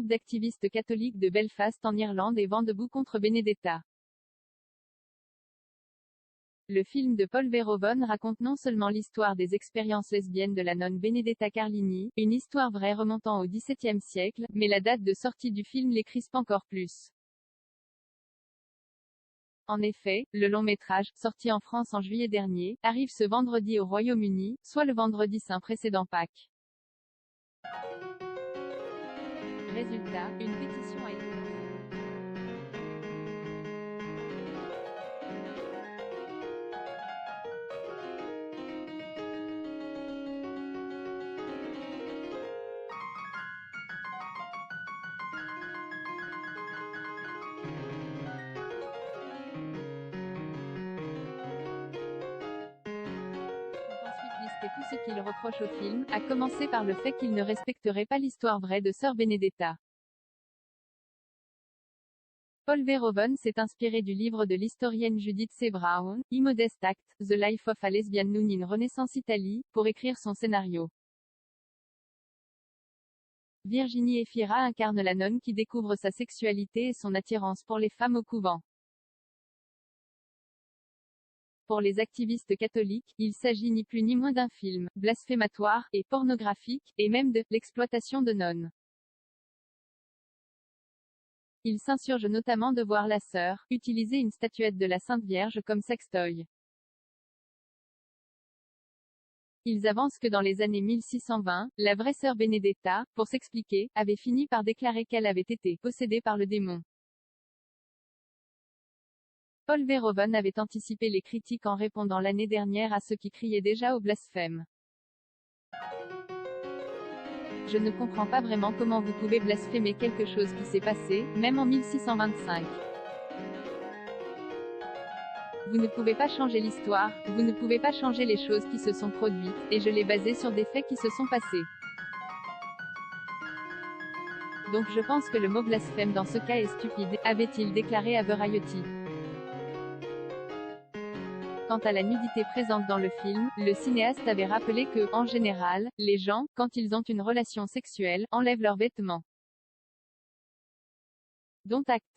groupe d'activistes catholiques de Belfast en Irlande et vent debout contre Benedetta. Le film de Paul Verhoeven raconte non seulement l'histoire des expériences lesbiennes de la nonne Benedetta Carlini, une histoire vraie remontant au XVIIe siècle, mais la date de sortie du film les crispe encore plus. En effet, le long-métrage, sorti en France en juillet dernier, arrive ce vendredi au Royaume-Uni, soit le vendredi saint précédent Pâques. Résultat, une pétition a été lancée. Ensuite lister tout ce qu'il reproche au film, à commencer par le fait qu'il ne respecterait pas l'histoire vraie de sœur Benedetta. Paul Verhoeven s'est inspiré du livre de l'historienne Judith C. Brown, Immodest Act, The Life of a Lesbian Nun in Renaissance Italy, pour écrire son scénario. Virginie Efira incarne la nonne qui découvre sa sexualité et son attirance pour les femmes au couvent. Pour les activistes catholiques, il s'agit ni plus ni moins d'un film blasphématoire et pornographique, et même de l'exploitation de nonnes. Ils s'insurgent notamment de voir la sœur utiliser une statuette de la Sainte Vierge comme sextoy. Ils avancent que dans les années 1620, la vraie sœur Benedetta, pour s'expliquer, avait fini par déclarer qu'elle avait été possédée par le démon. Paul Verhoeven avait anticipé les critiques en répondant l'année dernière à ceux qui criaient déjà au blasphème. Je ne comprends pas vraiment comment vous pouvez blasphémer quelque chose qui s'est passé, même en 1625. Vous ne pouvez pas changer l'histoire, vous ne pouvez pas changer les choses qui se sont produites, et je l'ai basé sur des faits qui se sont passés. Donc je pense que le mot blasphème dans ce cas est stupide, avait-il déclaré à Variety. Quant à la nudité présente dans le film, le cinéaste avait rappelé que, en général, les gens, quand ils ont une relation sexuelle, enlèvent leurs vêtements. Dont acte.